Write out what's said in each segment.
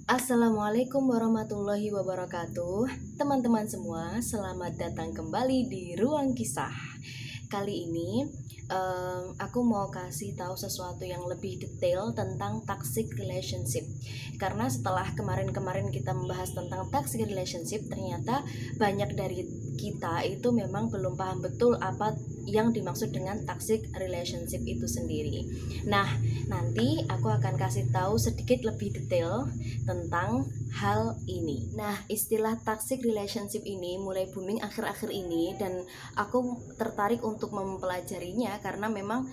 Assalamualaikum warahmatullahi wabarakatuh. Teman-teman semua, selamat datang kembali di Ruang Kisah. Kali ini aku mau kasih tahu sesuatu yang lebih detail tentang toxic relationship. Karena setelah kemarin-kemarin kita membahas tentang toxic relationship, ternyata banyak dari kita itu memang belum paham betul apa yang dimaksud dengan toxic relationship itu sendiri. Nah, nanti aku akan kasih tahu sedikit lebih detail tentang hal ini. Nah, istilah toxic relationship ini mulai booming akhir-akhir ini, dan aku tertarik untuk mempelajarinya karena memang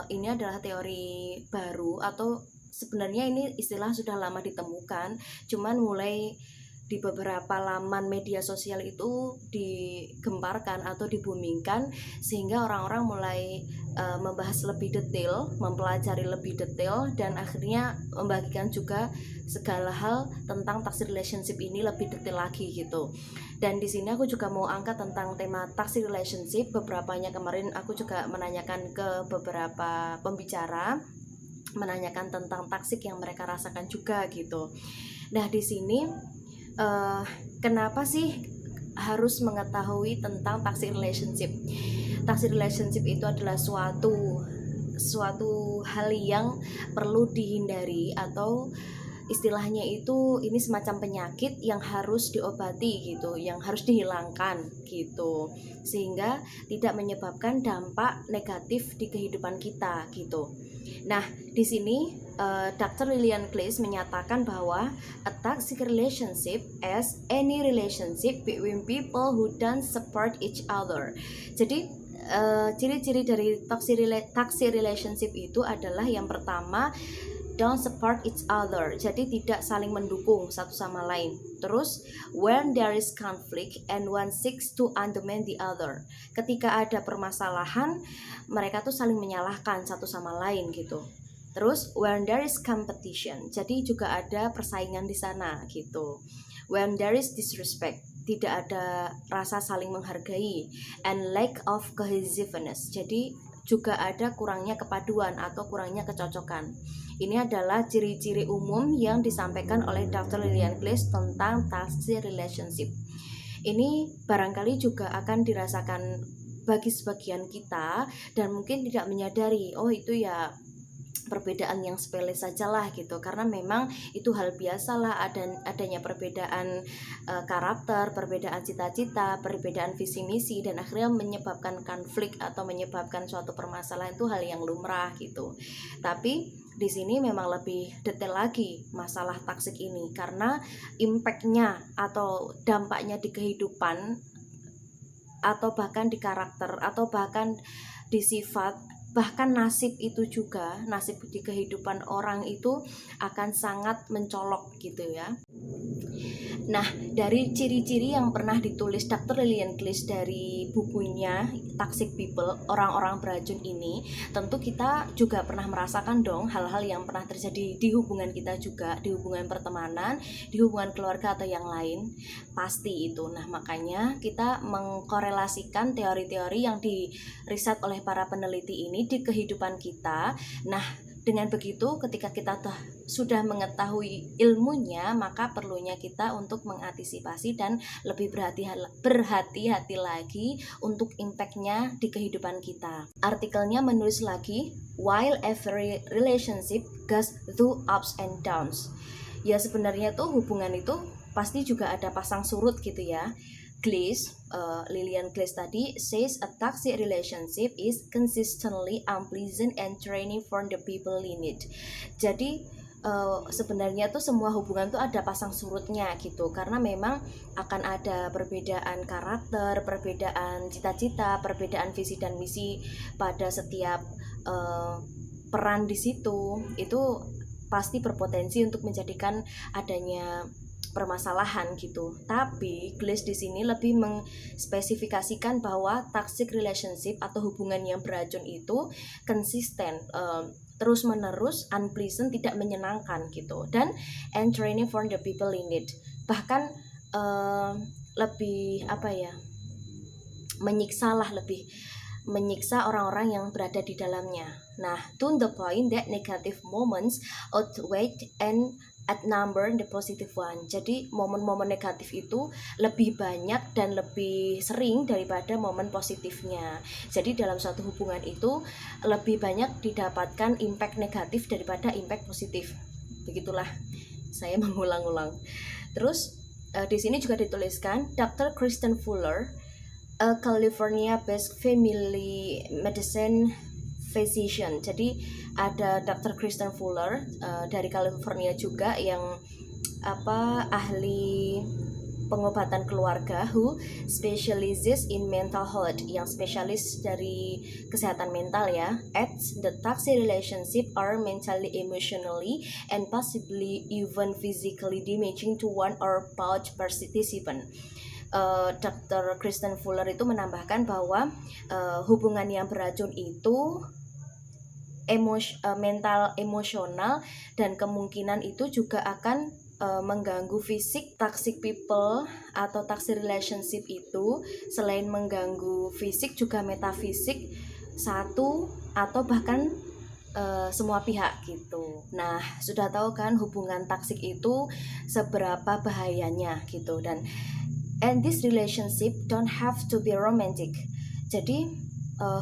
ini adalah teori baru, atau sebenarnya ini istilah sudah lama ditemukan, cuman mulai di beberapa laman media sosial itu digemparkan atau dibumingkan, sehingga orang-orang mulai membahas lebih detail, mempelajari lebih detail, dan akhirnya membagikan juga segala hal tentang toxic relationship ini lebih detail lagi gitu. Dan di sini aku juga mau angkat tentang tema toxic relationship. Beberapanya kemarin aku juga menanyakan ke beberapa pembicara, menanyakan tentang toxic yang mereka rasakan juga gitu. Nah, di sini kenapa sih harus mengetahui tentang toxic relationship? Toxic relationship itu adalah suatu hal yang perlu dihindari, atau istilahnya itu ini semacam penyakit yang harus diobati gitu, yang harus dihilangkan gitu, sehingga tidak menyebabkan dampak negatif di kehidupan kita gitu. Nah, di sini Dr. Lillian Kliss menyatakan bahwa a toxic relationship as any relationship between people who don't support each other. Jadi ciri-ciri dari toxic relationship itu adalah yang pertama, don't support each other, jadi tidak saling mendukung satu sama lain. Terus, when there is conflict and one seeks to undermine the other, ketika ada permasalahan mereka tuh saling menyalahkan satu sama lain gitu. Terus, when there is competition, jadi juga ada persaingan di sana gitu. When there is disrespect, tidak ada rasa saling menghargai. And lack of cohesiveness, jadi juga ada kurangnya kepaduan atau kurangnya kecocokan. Ini adalah ciri-ciri umum yang disampaikan oleh Dr. Lillian Kliss tentang toxic relationship. Ini barangkali juga akan dirasakan bagi sebagian kita, dan mungkin tidak menyadari, oh itu ya perbedaan yang sepele sajalah gitu, karena memang itu hal biasa lah, adanya perbedaan karakter, perbedaan cita-cita, perbedaan visi misi, dan akhirnya menyebabkan konflik atau menyebabkan suatu permasalahan, itu hal yang lumrah gitu. Tapi di sini memang lebih detail lagi masalah toksik ini, karena impactnya atau dampaknya di kehidupan, atau bahkan di karakter, atau bahkan di sifat, bahkan nasib itu juga, nasib di kehidupan orang itu akan sangat mencolok gitu ya. Nah, dari ciri-ciri yang pernah ditulis Dr. Lillian Kliss dari bukunya Toxic People, orang-orang beracun ini, tentu kita juga pernah merasakan dong hal-hal yang pernah terjadi di hubungan kita juga, di hubungan pertemanan, di hubungan keluarga atau yang lain, pasti itu. Nah, makanya kita mengkorelasikan teori-teori yang diriset oleh para peneliti ini di kehidupan kita. Nah, dengan begitu, ketika kita sudah mengetahui ilmunya, maka perlunya kita untuk mengantisipasi dan lebih berhati-hati lagi untuk impactnya di kehidupan kita. Artikelnya menulis lagi, while every relationship goes through ups and downs. Ya, sebenarnya tuh hubungan itu pasti juga ada pasang surut gitu ya. Lillian Kliss tadi says a toxic relationship is consistently unpleasant and draining for the people in it. Jadi sebenarnya tuh semua hubungan tuh ada pasang surutnya gitu, karena memang akan ada perbedaan karakter, perbedaan cita-cita, perbedaan visi dan misi pada setiap peran di situ. Itu pasti berpotensi untuk menjadikan adanya permasalahan gitu. Tapi Kliss di sini lebih mengspesifikasikan bahwa toxic relationship atau hubungan yang beracun itu konsisten, terus menerus, unpleasant, tidak menyenangkan gitu, dan draining for the people in it. Bahkan lebih menyiksa orang-orang yang berada di dalamnya. Nah, to the point that negative moments outweigh and outnumber the positive one. Jadi momen-momen negatif itu lebih banyak dan lebih sering daripada momen positifnya. Jadi dalam suatu hubungan itu lebih banyak didapatkan impact negatif daripada impact positif. Begitulah, saya mengulang-ulang. Terus di sini juga dituliskan Dr. Kristen Fuller, a California-based family medicine physician. Jadi ada Dr. Kristen Fuller dari California juga yang ahli pengobatan keluarga who specializes in mental health, yang spesialis dari kesehatan mental ya, adds the toxic relationship are mentally, emotionally, and possibly even physically damaging to one or both participant. Dr. Kristen Fuller itu menambahkan bahwa hubungan yang beracun itu mental, emosional, dan kemungkinan itu juga akan mengganggu fisik. Toxic people atau toxic relationship itu selain mengganggu fisik juga metafisik satu atau bahkan semua pihak gitu. Nah, sudah tahu kan hubungan toksik itu seberapa bahayanya gitu. And this relationship don't have to be romantic. Jadi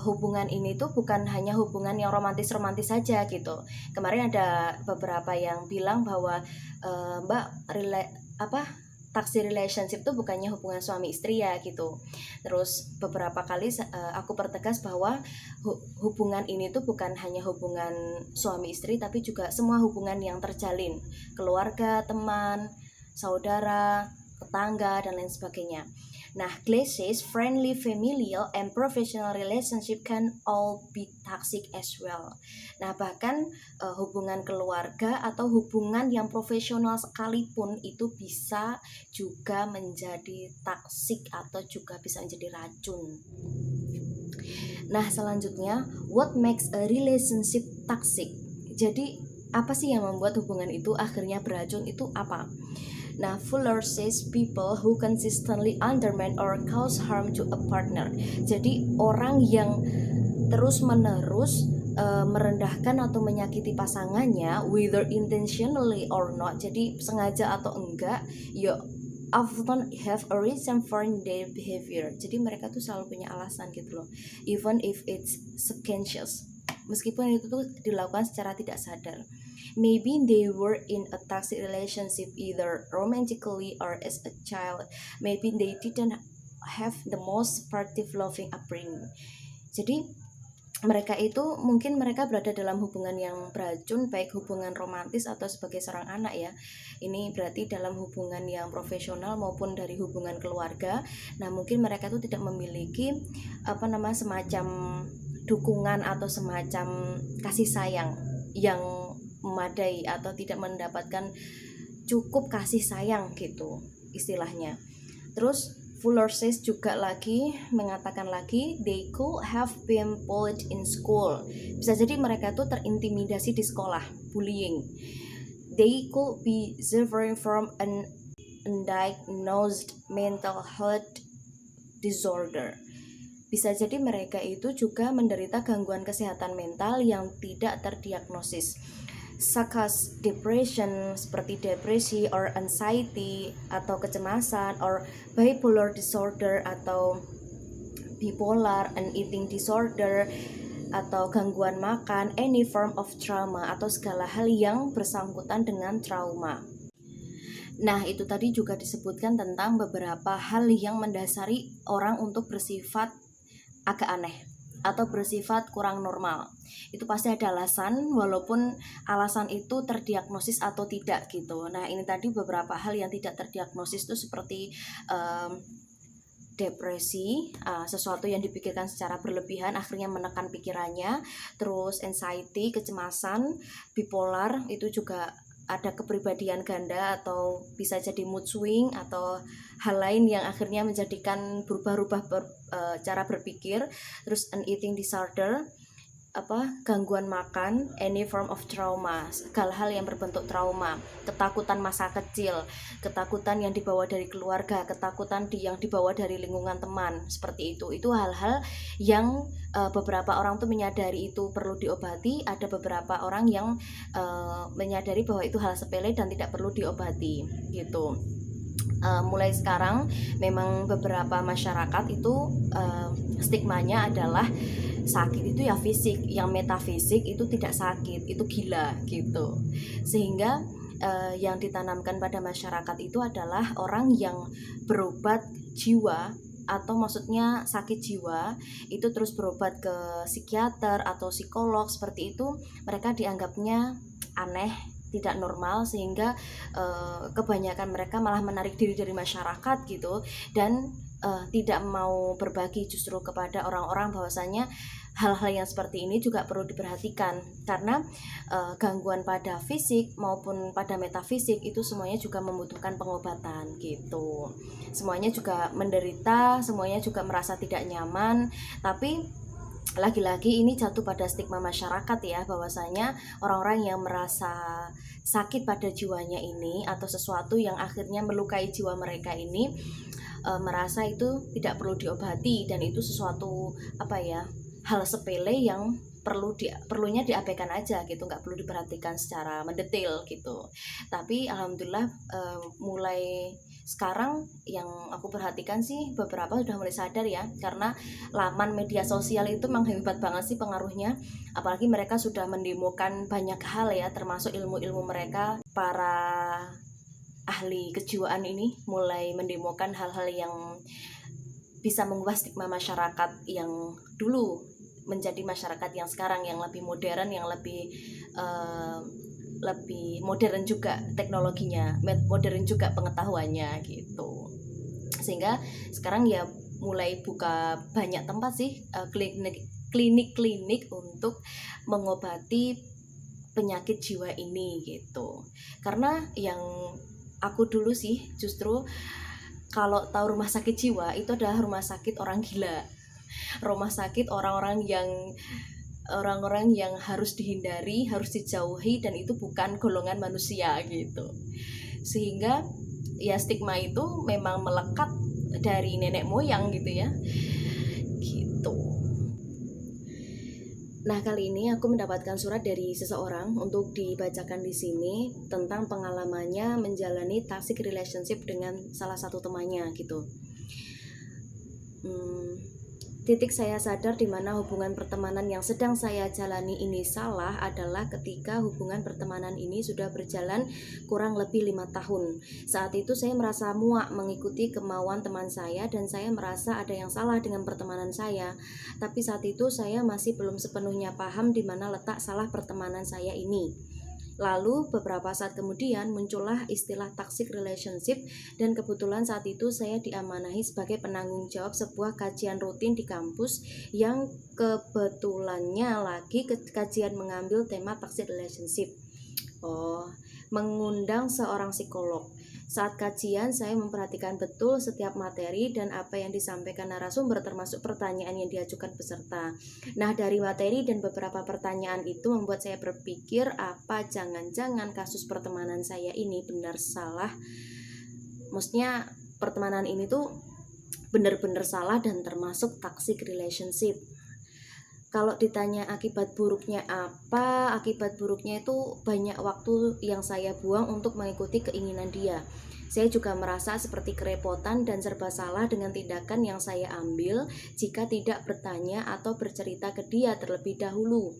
hubungan ini tuh bukan hanya hubungan yang romantis-romantis saja gitu. Kemarin ada beberapa yang bilang bahwa toxic relationship tuh bukannya hubungan suami istri ya gitu. Terus beberapa kali aku pertegas bahwa hubungan ini tuh bukan hanya hubungan suami istri, tapi juga semua hubungan yang terjalin, keluarga, teman, saudara, tetangga, dan lain sebagainya. Nah, Glass says friendly, familial, and professional relationship can all be toxic as well. Nah, bahkan hubungan keluarga atau hubungan yang profesional sekalipun itu bisa juga menjadi toxic atau juga bisa menjadi racun. Nah, selanjutnya, what makes a relationship toxic? Jadi, apa sih yang membuat hubungan itu akhirnya beracun itu apa? Nah, Fuller says people who consistently undermine or cause harm to a partner. Jadi orang yang terus-menerus merendahkan atau menyakiti pasangannya, whether intentionally or not. Jadi sengaja atau enggak, ya often have a reason for their behavior. Jadi mereka tuh selalu punya alasan gitu loh, even if it's subconscious. Meskipun itu tuh dilakukan secara tidak sadar. Maybe they were in a toxic relationship either romantically or as a child. Maybe they didn't have the most supportive, loving upbringing. Jadi mereka berada dalam hubungan yang beracun, baik hubungan romantis atau sebagai seorang anak ya. Ini berarti dalam hubungan yang profesional maupun dari hubungan keluarga. Nah, mungkin mereka itu tidak memiliki semacam dukungan atau semacam kasih sayang yang memadai atau tidak mendapatkan cukup kasih sayang gitu istilahnya. Terus Fuller says juga mengatakan lagi they could have been bullied in school. Bisa jadi mereka tuh terintimidasi di sekolah, bullying. They could be suffering from an undiagnosed mental health disorder. Bisa jadi mereka itu juga menderita gangguan kesehatan mental yang tidak terdiagnosis, such as depression, seperti depresi or anxiety atau kecemasan, or bipolar disorder atau bipolar, and eating disorder atau gangguan makan, any form of trauma atau segala hal yang bersangkutan dengan trauma. Nah, itu tadi juga disebutkan tentang beberapa hal yang mendasari orang untuk bersifat agak aneh atau bersifat kurang normal. Itu pasti ada alasan, walaupun alasan itu terdiagnosis atau tidak gitu. Nah, ini tadi beberapa hal yang tidak terdiagnosis itu seperti depresi, sesuatu yang dipikirkan secara berlebihan akhirnya menekan pikirannya. Terus anxiety, kecemasan, bipolar itu juga ada kepribadian ganda atau bisa jadi mood swing atau hal lain yang akhirnya menjadikan berubah-ubah cara berpikir. Terus an eating disorder gangguan makan, any form of trauma, hal-hal yang berbentuk trauma, ketakutan masa kecil, ketakutan yang dibawa dari keluarga, ketakutan yang dibawa dari lingkungan teman, seperti itu hal-hal yang beberapa orang tuh menyadari itu perlu diobati, ada beberapa orang yang menyadari bahwa itu hal sepele dan tidak perlu diobati gitu. Mulai sekarang memang beberapa masyarakat itu stigmanya adalah sakit itu ya fisik, yang metafisik itu tidak sakit, itu gila gitu. Sehingga yang ditanamkan pada masyarakat itu adalah orang yang berobat jiwa atau maksudnya sakit jiwa itu terus berobat ke psikiater atau psikolog seperti itu, mereka dianggapnya aneh, tidak normal, sehingga kebanyakan mereka malah menarik diri dari masyarakat gitu, dan tidak mau berbagi justru kepada orang-orang bahwasanya hal-hal yang seperti ini juga perlu diperhatikan, karena gangguan pada fisik maupun pada metafisik itu semuanya juga membutuhkan pengobatan gitu. Semuanya juga menderita, semuanya juga merasa tidak nyaman, tapi lagi-lagi ini jatuh pada stigma masyarakat ya, bahwasanya orang-orang yang merasa sakit pada jiwanya ini atau sesuatu yang akhirnya melukai jiwa mereka ini merasa itu tidak perlu diobati, dan itu sesuatu hal sepele yang perlunya diabaikan aja gitu, nggak perlu diperhatikan secara mendetail gitu. Tapi alhamdulillah mulai sekarang yang aku perhatikan sih beberapa sudah mulai sadar ya, karena laman media sosial itu memang hebat banget sih pengaruhnya, apalagi mereka sudah mendemokan banyak hal ya, termasuk ilmu-ilmu mereka. Para ahli kejiwaan ini mulai mendemokan hal-hal yang bisa mengubah stigma masyarakat yang dulu menjadi masyarakat yang sekarang, yang lebih modern, yang lebih modern juga teknologinya, modern juga pengetahuannya gitu. Sehingga sekarang ya mulai buka banyak tempat sih klinik-klinik untuk mengobati penyakit jiwa ini gitu. Karena yang aku dulu sih justru kalau tahu rumah sakit jiwa itu adalah rumah sakit orang gila, rumah sakit orang-orang yang harus dihindari, harus dijauhi, dan itu bukan golongan manusia gitu. Sehingga ya stigma itu memang melekat dari nenek moyang gitu ya gitu. Nah, kali ini aku mendapatkan surat dari seseorang untuk dibacakan di sini tentang pengalamannya menjalani toxic relationship dengan salah satu temannya gitu. Titik saya sadar di mana hubungan pertemanan yang sedang saya jalani ini salah adalah ketika hubungan pertemanan ini sudah berjalan kurang lebih 5 tahun. Saat itu saya merasa muak mengikuti kemauan teman saya dan saya merasa ada yang salah dengan pertemanan saya. Tapi saat itu saya masih belum sepenuhnya paham di mana letak salah pertemanan saya ini. Lalu beberapa saat kemudian muncullah istilah toxic relationship, dan kebetulan saat itu saya diamanahi sebagai penanggung jawab sebuah kajian rutin di kampus yang kebetulannya lagi kajian mengambil tema toxic relationship. Mengundang seorang psikolog. Saat kajian saya memperhatikan betul setiap materi dan apa yang disampaikan narasumber, termasuk pertanyaan yang diajukan peserta. Nah, dari materi dan beberapa pertanyaan itu membuat saya berpikir, apa jangan-jangan kasus pertemanan saya ini benar salah. Maksudnya pertemanan ini tuh benar-benar salah dan termasuk toxic relationship. Kalau ditanya akibat buruknya apa, akibat buruknya itu banyak waktu yang saya buang untuk mengikuti keinginan dia. Saya juga merasa seperti kerepotan dan serba salah dengan tindakan yang saya ambil jika tidak bertanya atau bercerita ke dia terlebih dahulu.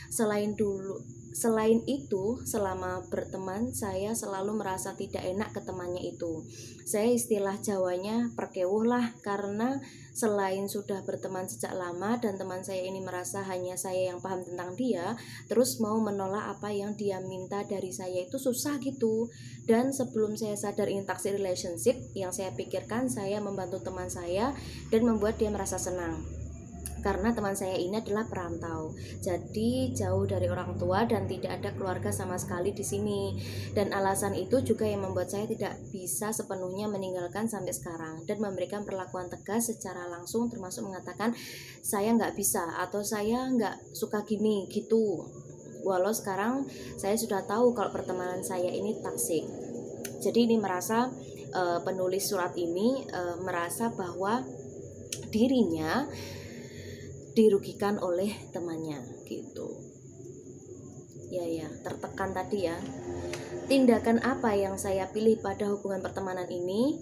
Selain itu, selama berteman, saya selalu merasa tidak enak ke temannya itu. Saya istilah Jawanya perkewuh lah, karena selain sudah berteman sejak lama dan teman saya ini merasa hanya saya yang paham tentang dia, terus mau menolak apa yang dia minta dari saya itu susah gitu. Dan sebelum saya sadar ini toxic relationship, yang saya pikirkan saya membantu teman saya dan membuat dia merasa senang. karena teman saya ini adalah perantau, jadi jauh dari orang tua dan tidak ada keluarga sama sekali di sini. Dan alasan itu juga yang membuat saya tidak bisa sepenuhnya meninggalkan sampai sekarang dan memberikan perlakuan tegas secara langsung, termasuk mengatakan saya nggak bisa atau saya nggak suka gini gitu. Walau sekarang saya sudah tahu kalau pertemanan saya ini toksik. Jadi ini merasa penulis surat ini merasa bahwa dirinya dirugikan oleh temannya gitu. Ya, tertekan tadi ya. Tindakan apa yang saya pilih pada hubungan pertemanan ini?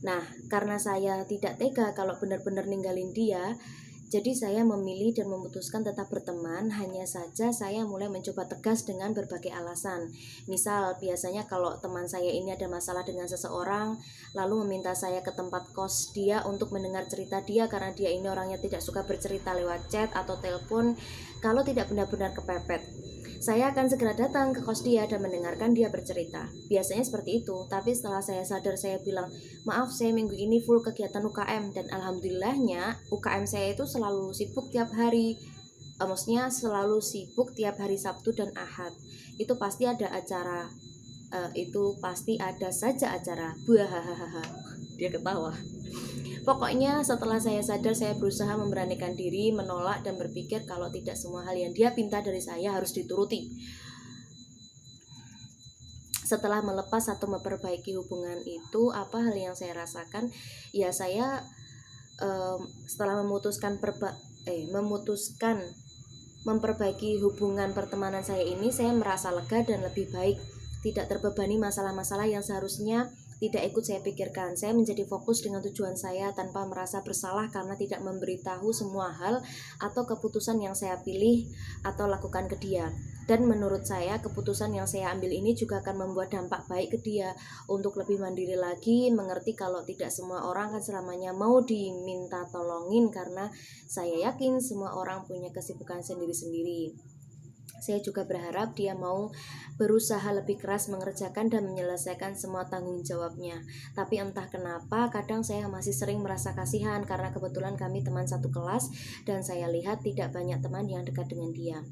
Nah, karena saya tidak tega kalau benar-benar ninggalin dia, jadi saya memilih dan memutuskan tetap berteman. Hanya saja saya mulai mencoba tegas dengan berbagai alasan. Misal, biasanya kalau teman saya ini ada masalah dengan seseorang, lalu meminta saya ke tempat kos dia untuk mendengar cerita dia, karena dia ini orangnya tidak suka bercerita lewat chat atau telepon kalau tidak benar-benar kepepet. Saya akan segera datang ke kos dia dan mendengarkan dia bercerita. Biasanya seperti itu, tapi setelah saya sadar, saya bilang, maaf saya minggu ini full kegiatan UKM, dan alhamdulillahnya UKM saya itu selalu sibuk tiap hari. Maksudnya selalu sibuk tiap hari Sabtu dan Ahad. Itu pasti ada acara, itu pasti ada saja acara. Buahahaha. Dia ketawa. Pokoknya setelah saya sadar, saya berusaha memberanikan diri, menolak dan berpikir kalau tidak semua hal yang dia pinta dari saya harus dituruti. Setelah melepas atau memperbaiki hubungan itu, apa hal yang saya rasakan? Ya saya setelah memutuskan memperbaiki hubungan pertemanan saya ini, saya merasa lega dan lebih baik, tidak terbebani masalah-masalah yang seharusnya tidak ikut saya pikirkan. Saya menjadi fokus dengan tujuan saya tanpa merasa bersalah karena tidak memberitahu semua hal atau keputusan yang saya pilih atau lakukan ke dia. Dan menurut saya keputusan yang saya ambil ini juga akan membuat dampak baik ke dia untuk lebih mandiri lagi, mengerti kalau tidak semua orang kan selamanya mau diminta tolongin, karena saya yakin semua orang punya kesibukan sendiri-sendiri. Saya juga berharap dia mau berusaha lebih keras mengerjakan dan menyelesaikan semua tanggung jawabnya. Tapi entah kenapa kadang saya masih sering merasa kasihan karena kebetulan kami teman satu kelas dan saya lihat tidak banyak teman yang dekat dengan dia.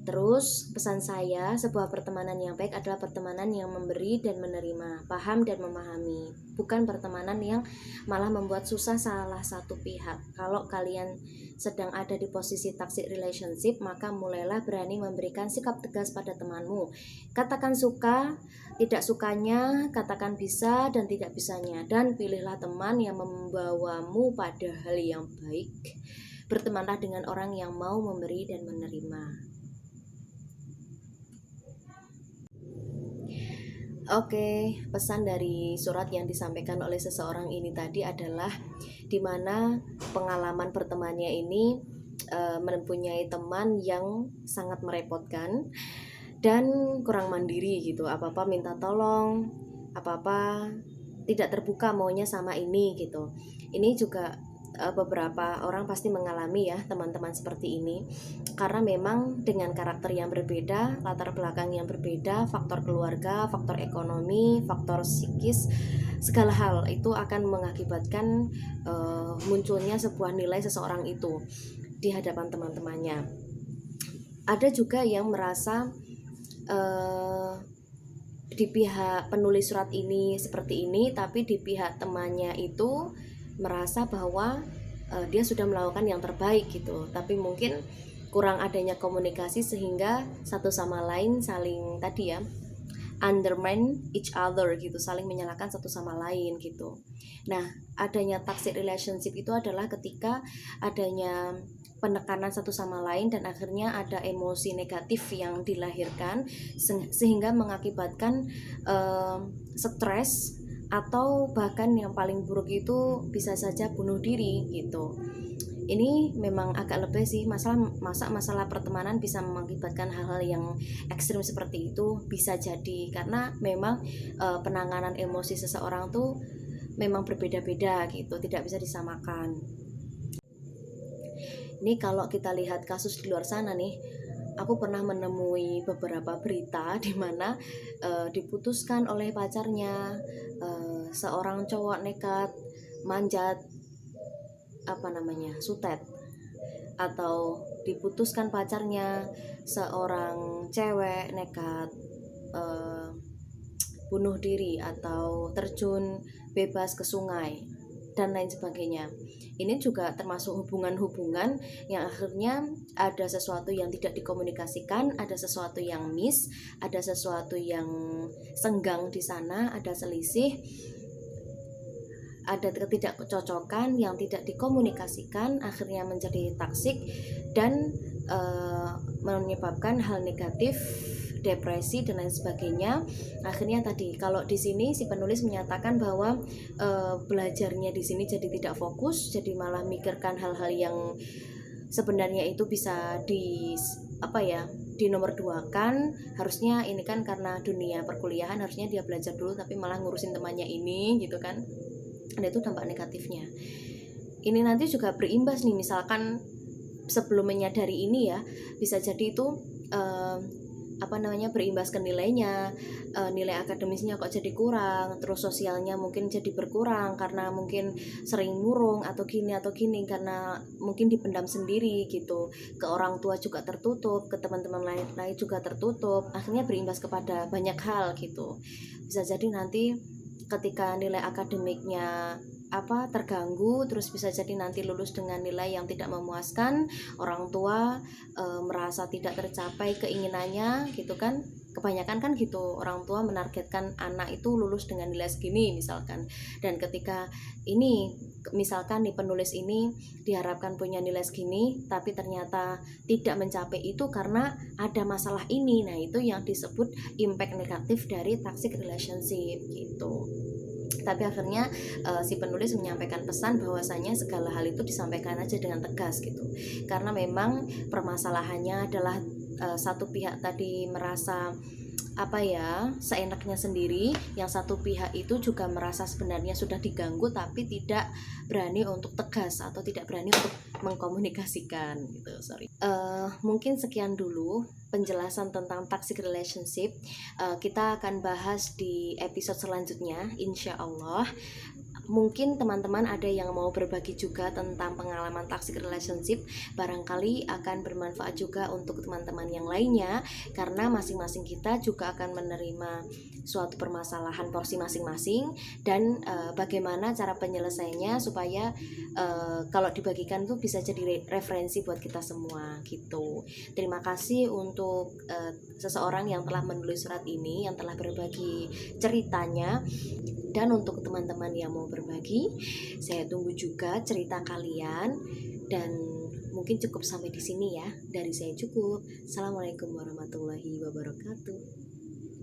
Terus pesan saya, sebuah pertemanan yang baik adalah pertemanan yang memberi dan menerima, paham dan memahami, bukan pertemanan yang malah membuat susah salah satu pihak. Kalau kalian sedang ada di posisi toxic relationship, maka mulailah berani memberikan sikap tegas pada temanmu. Katakan suka, tidak sukanya, katakan bisa dan tidak bisanya, dan pilihlah teman yang membawamu pada hal yang baik. Bertemanlah dengan orang yang mau memberi dan menerima. Oke, pesan dari surat yang disampaikan oleh seseorang ini tadi adalah dimana pengalaman bertemannya ini mempunyai teman yang sangat merepotkan dan kurang mandiri gitu. Apa-apa minta tolong, apa-apa tidak terbuka maunya sama ini gitu. Ini juga beberapa orang pasti mengalami ya teman-teman seperti ini, karena memang dengan karakter yang berbeda, latar belakang yang berbeda, faktor keluarga, faktor ekonomi, faktor psikis, segala hal itu akan mengakibatkan munculnya sebuah nilai seseorang itu di hadapan teman-temannya. Ada juga yang merasa di pihak penulis surat ini seperti ini, tapi di pihak temannya itu merasa bahwa dia sudah melakukan yang terbaik gitu, tapi mungkin kurang adanya komunikasi sehingga satu sama lain saling tadi ya undermine each other gitu, saling menyalahkan satu sama lain gitu. Nah, adanya toxic relationship itu adalah ketika adanya penekanan satu sama lain dan akhirnya ada emosi negatif yang dilahirkan sehingga mengakibatkan stres atau bahkan yang paling buruk itu bisa saja bunuh diri gitu. Ini memang agak lebih sih, masalah pertemanan bisa mengakibatkan hal-hal yang ekstrim seperti itu, bisa jadi karena memang penanganan emosi seseorang tuh memang berbeda-beda gitu, tidak bisa disamakan. Ini kalau kita lihat kasus di luar sana nih, aku pernah menemui beberapa berita di mana diputuskan oleh pacarnya, seorang cowok nekat manjat sutet atau diputuskan pacarnya, seorang cewek nekat bunuh diri atau terjun bebas ke sungai dan lain sebagainya. Ini juga termasuk hubungan-hubungan yang akhirnya ada sesuatu yang tidak dikomunikasikan, ada sesuatu yang miss, ada sesuatu yang senggang di sana, ada selisih, ada ketidakcocokan yang tidak dikomunikasikan, akhirnya menjadi toksik dan menyebabkan hal negatif, depresi dan lain sebagainya. Akhirnya tadi kalau di sini si penulis menyatakan bahwa belajarnya di sini jadi tidak fokus, jadi malah mikirkan hal-hal yang sebenarnya itu bisa di nomor dua kan. Harusnya ini kan karena dunia perkuliahan harusnya dia belajar dulu, tapi malah ngurusin temannya ini gitu kan. Dan itu dampak negatifnya. Ini nanti juga berimbas nih, misalkan sebelum menyadari ini ya, bisa jadi itu berimbas ke nilainya, nilai akademisnya kok jadi kurang, terus sosialnya mungkin jadi berkurang karena mungkin sering murung atau gini karena mungkin dipendam sendiri gitu, ke orang tua juga tertutup, ke teman-teman lain juga tertutup, akhirnya berimbas kepada banyak hal gitu. Bisa jadi nanti ketika nilai akademiknya terganggu, terus bisa jadi nanti lulus dengan nilai yang tidak memuaskan, orang tua merasa tidak tercapai keinginannya gitu kan. Kebanyakan kan gitu, orang tua menargetkan anak itu lulus dengan nilai segini misalkan, dan ketika ini misalkan nih penulis ini diharapkan punya nilai segini tapi ternyata tidak mencapai itu karena ada masalah ini. Nah itu yang disebut impact negatif dari toxic relationship gitu. Tapi akhirnya si penulis menyampaikan pesan bahwasanya segala hal itu disampaikan aja dengan tegas gitu, karena memang permasalahannya adalah satu pihak tadi merasa seenaknya sendiri, yang satu pihak itu juga merasa sebenarnya sudah diganggu tapi tidak berani untuk tegas atau tidak berani untuk mengkomunikasikan gitu. Mungkin sekian dulu penjelasan tentang toxic relationship. Kita akan bahas di episode selanjutnya insya Allah. Mungkin teman-teman ada yang mau berbagi juga tentang pengalaman toxic relationship, barangkali akan bermanfaat juga untuk teman-teman yang lainnya, karena masing-masing kita juga akan menerima suatu permasalahan porsi masing-masing, dan bagaimana cara penyelesaiannya supaya kalau dibagikan tuh bisa jadi referensi buat kita semua gitu. Terima kasih untuk seseorang yang telah menulis surat ini, yang telah berbagi ceritanya. Dan untuk teman-teman yang mau berbagi, saya tunggu juga cerita kalian. Dan mungkin cukup sampai di sini ya. Dari saya cukup. Assalamualaikum warahmatullahi wabarakatuh.